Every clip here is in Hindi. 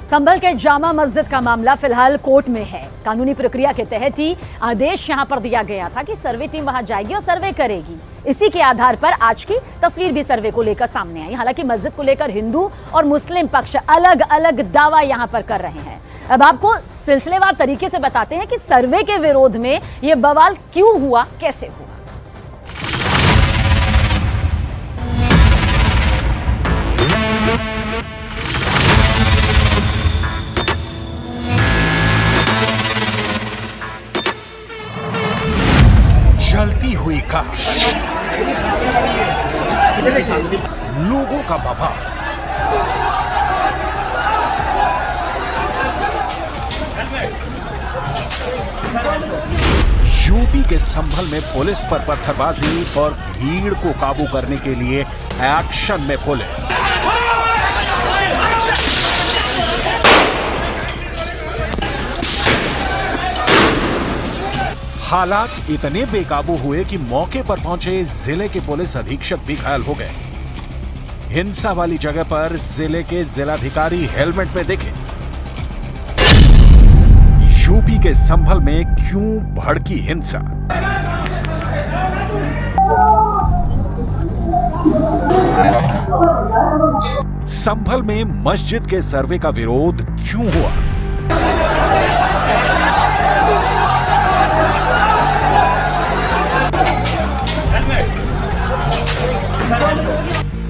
संभल के जामा मस्जिद का मामला फिलहाल कोर्ट में है। कानूनी प्रक्रिया के तहत ही आदेश यहां पर दिया गया था कि सर्वे टीम वहां जाएगी और सर्वे करेगी। इसी के आधार पर आज की तस्वीर भी सर्वे को लेकर सामने आई। हालांकि मस्जिद को लेकर हिंदू और मुस्लिम पक्ष अलग अलग दावा यहां पर कर रहे हैं। अब आपको सिलसिलेवार तरीके से बताते हैं कि सर्वे के विरोध में यह बवाल क्यों हुआ, कैसे हुआ। जलती हुई कार, लोगों का बवाल, यूपी के संभल में पुलिस पर पत्थरबाजी और भीड़ को काबू करने के लिए एक्शन में पुलिस। हालात इतने बेकाबू हुए कि मौके पर पहुंचे जिले के पुलिस अधीक्षक भी घायल हो गए। हिंसा वाली जगह पर जिले के जिलाधिकारी हेलमेट में दिखे। यूपी के संभल में क्यों भड़की हिंसा? संभल में मस्जिद के सर्वे का विरोध क्यों हुआ?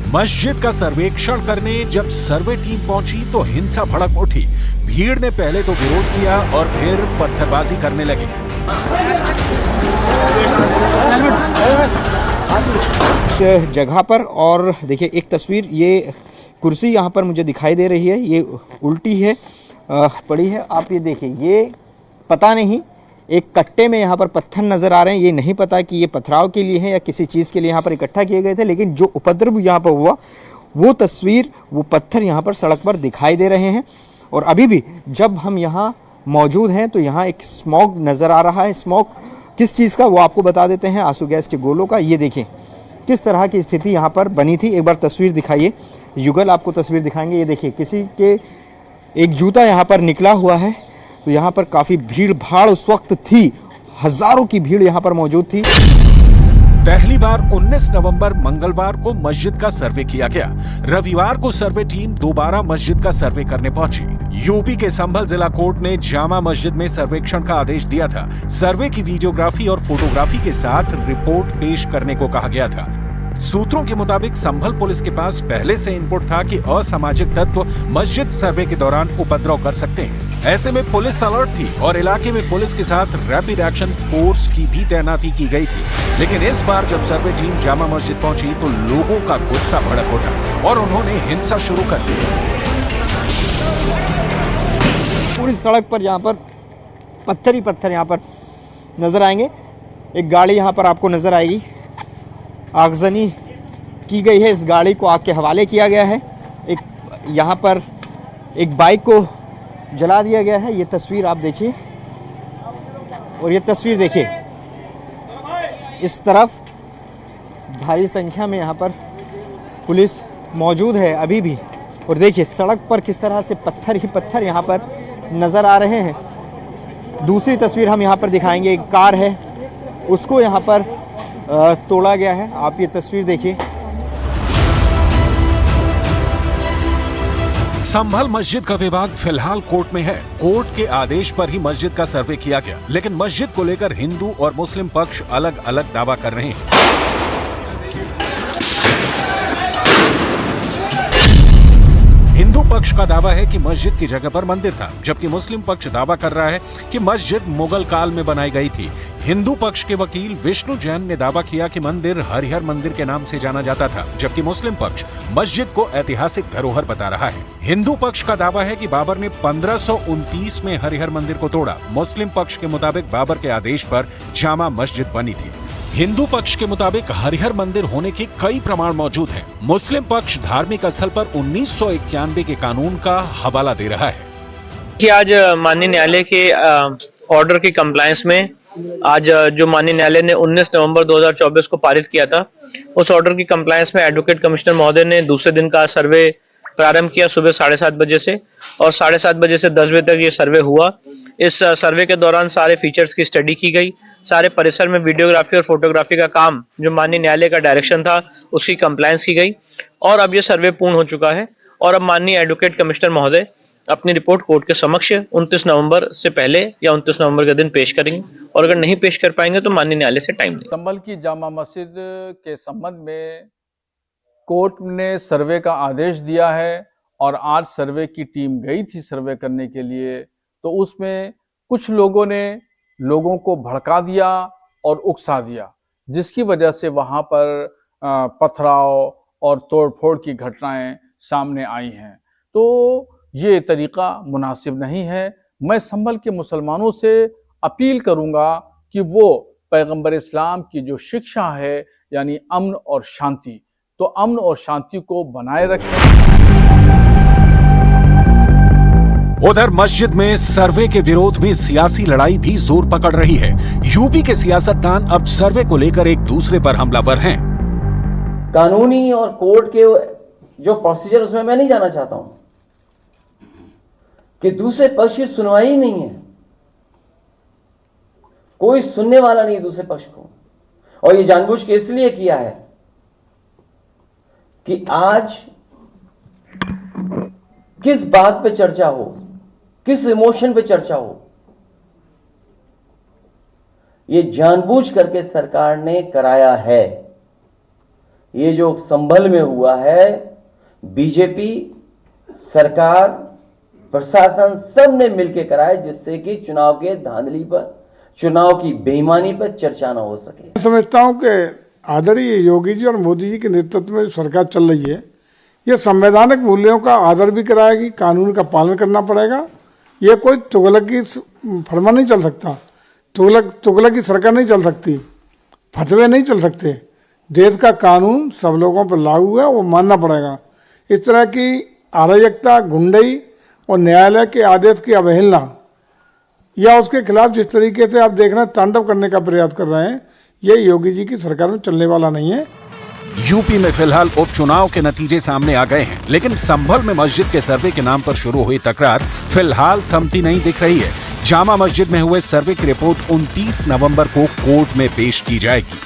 मस्जिद का सर्वेक्षण करने जब सर्वे टीम पहुंची तो हिंसा भड़क उठी। भीड़ ने पहले तो विरोध किया और फिर पत्थरबाजी करने लगी। जगह पर और देखिए एक तस्वीर, ये कुर्सी यहाँ पर मुझे दिखाई दे रही है, ये उल्टी है, पड़ी है। आप ये देखिए, ये पता नहीं एक कट्टे में यहाँ पर पत्थर नज़र आ रहे हैं। ये नहीं पता कि ये पथराव के लिए है या किसी चीज़ के लिए यहाँ पर इकट्ठा किए गए थे, लेकिन जो उपद्रव यहाँ पर हुआ वो तस्वीर, वो पत्थर यहाँ पर सड़क पर दिखाई दे रहे हैं। और अभी भी जब हम यहाँ मौजूद हैं तो यहाँ एक स्मोक नज़र आ रहा है। स्मोक किस चीज़ का वो आपको बता देते हैं, आंसू गैस के गोलों का। ये देखें किस तरह की स्थिति यहाँ पर बनी थी। एक बार तस्वीर दिखाइए, युगल आपको तस्वीर दिखाएंगे। ये देखिए किसी के एक जूता यहाँ पर निकला हुआ है। तो यहाँ पर काफी भीड़ भाड़ उस वक्त थी, हजारों की भीड़ यहाँ पर मौजूद थी। पहली बार 19 नवंबर मंगलवार को मस्जिद का सर्वे किया गया। रविवार को सर्वे टीम दोबारा मस्जिद का सर्वे करने पहुंची। यूपी के संभल जिला कोर्ट ने जामा मस्जिद में सर्वेक्षण का आदेश दिया था। सर्वे की वीडियोग्राफी और फोटोग्राफी के साथ रिपोर्ट पेश करने को कहा गया था। सूत्रों के मुताबिक संभल पुलिस के पास पहले से इनपुट था कि असामाजिक तत्व मस्जिद सर्वे के दौरान उपद्रव कर सकते हैं। ऐसे में पुलिस अलर्ट थी और इलाके में पुलिस के साथ रैपिड एक्शन फोर्स की भी तैनाती की गई थी। लेकिन इस बार जब सर्वे टीम जामा मस्जिद पहुंची तो लोगों का गुस्सा भड़क उठा और उन्होंने हिंसा शुरू कर दी। पूरी सड़क पर यहाँ पर पत्थर ही पत्थर यहाँ पर नजर आएंगे। एक गाड़ी यहाँ पर आपको नजर आएगी, आगजनी की गई है। इस गाड़ी को आग के हवाले किया गया है। एक यहाँ पर एक बाइक को जला दिया गया है। ये तस्वीर आप देखिए और ये तस्वीर देखिए, इस तरफ भारी संख्या में यहाँ पर पुलिस मौजूद है अभी भी। और देखिए सड़क पर किस तरह से पत्थर ही पत्थर यहाँ पर नज़र आ रहे हैं। दूसरी तस्वीर हम यहाँ पर दिखाएंगे, एक कार है उसको यहाँ पर तोड़ा गया है। आप ये तस्वीर देखिए। संभल मस्जिद का विवाद फिलहाल कोर्ट में है। कोर्ट के आदेश पर ही मस्जिद का सर्वे किया गया, लेकिन मस्जिद को लेकर हिंदू और मुस्लिम पक्ष अलग अलग दावा कर रहे हैं। हिंदू पक्ष का दावा है कि मस्जिद की जगह पर मंदिर था, जबकि मुस्लिम पक्ष दावा कर रहा है कि मस्जिद मुगल काल में बनाई गई थी। हिंदू पक्ष के वकील विष्णु जैन ने दावा किया कि मंदिर हरिहर मंदिर के नाम से जाना जाता था, जबकि मुस्लिम पक्ष मस्जिद को ऐतिहासिक धरोहर बता रहा है। हिंदू पक्ष का दावा है कि बाबर ने 1529 में हरिहर मंदिर को तोड़ा। मुस्लिम पक्ष के मुताबिक बाबर के आदेश पर जामा मस्जिद बनी थी। हिंदू पक्ष के मुताबिक हरिहर मंदिर होने के कई प्रमाण मौजूद हैं। मुस्लिम पक्ष धार्मिक स्थल पर 1991 के कानून का हवाला दे रहा है कि आज माननीय न्यायालय के ऑर्डर की कंप्लायंस में आज जो माननीय न्यायालय ने 19 नवंबर 2024 को पारित किया था, उस ऑर्डर की कंप्लायंस में एडवोकेट कमिश्नर महोदय ने दूसरे दिन का सर्वे प्रारंभ किया सुबह 7:30 बजे से, और 7:30 बजे से 10 बजे तक ये सर्वे हुआ। इस सर्वे के दौरान सारे फीचर्स की स्टडी की गई, सारे परिसर में वीडियोग्राफी और फोटोग्राफी का काम जो माननीय न्यायालय का डायरेक्शन था उसकी कंप्लायंस की गई, और अब ये सर्वे पूर्ण हो चुका है। और अब माननीय एडवोकेट कमिश्नर महोदय अपनी रिपोर्ट कोर्ट के समक्ष 29 नवंबर से पहले या 29 नवंबर के दिन पेश करेंगे, और अगर नहीं पेश कर पाएंगे तो माननीय न्यायालय से टाइम लेंगे। संभल की जामा मस्जिद के संबंध में कोर्ट ने सर्वे का आदेश दिया है, और आज सर्वे की टीम गई थी सर्वे करने के लिए, तो उसमें कुछ लोगों ने लोगों को भड़का दिया और उकसा दिया, जिसकी वजह से वहां पर पथराव और तोड़फोड़ की घटनाएं सामने आई हैं। तो ये तरीका मुनासिब नहीं है। मैं संभल के मुसलमानों से अपील करूंगा कि वो पैगंबर इस्लाम की जो शिक्षा है यानी अमन और शांति, तो अमन और शांति को बनाए रखें। उधर मस्जिद में सर्वे के विरोध में सियासी लड़ाई भी जोर पकड़ रही है। यूपी के सियासतदान अब सर्वे को लेकर एक दूसरे पर हमलावर हैं। कानूनी और कोर्ट के जो प्रोसीजर उसमें मैं नहीं जाना चाहता हूं कि दूसरे पक्ष की सुनवाई ही नहीं है, कोई सुनने वाला नहीं दूसरे पक्ष को, और ये जानबूझ के इसलिए किया है कि आज किस बात पे चर्चा हो, किस इमोशन पे चर्चा हो, ये जानबूझ करके सरकार ने कराया है। ये जो संभल में हुआ है, बीजेपी सरकार प्रशासन सब ने मिलकर कराया, जिससे कि चुनाव के धांधली पर, चुनाव की बेईमानी पर चर्चा न हो सके। मैं समझता हूं कि आदरणीय योगी जी और मोदी जी के नेतृत्व में सरकार चल रही है, ये संवैधानिक मूल्यों का आदर भी कराएगी, कानून का पालन करना पड़ेगा। ये कोई तुगलक की फरमा नहीं चल सकता, तुगलक की सरकार नहीं चल सकती, फतवे नहीं चल सकते। देश का कानून सब लोगों पर लागू है, वो मानना पड़ेगा। इस तरह की अराजकता, गुंडई और न्यायालय के आदेश की अवहेलना या उसके खिलाफ जिस तरीके से आप देख रहे हैं तांडव करने का प्रयास कर रहे हैं, ये योगी जी की सरकार में चलने वाला नहीं है। यूपी में फिलहाल उपचुनाव के नतीजे सामने आ गए हैं, लेकिन संभल में मस्जिद के सर्वे के नाम पर शुरू हुई तकरार फिलहाल थमती नहीं दिख रही है। जामा मस्जिद में हुए सर्वे की रिपोर्ट 29 नवंबर को कोर्ट में पेश की जाएगी।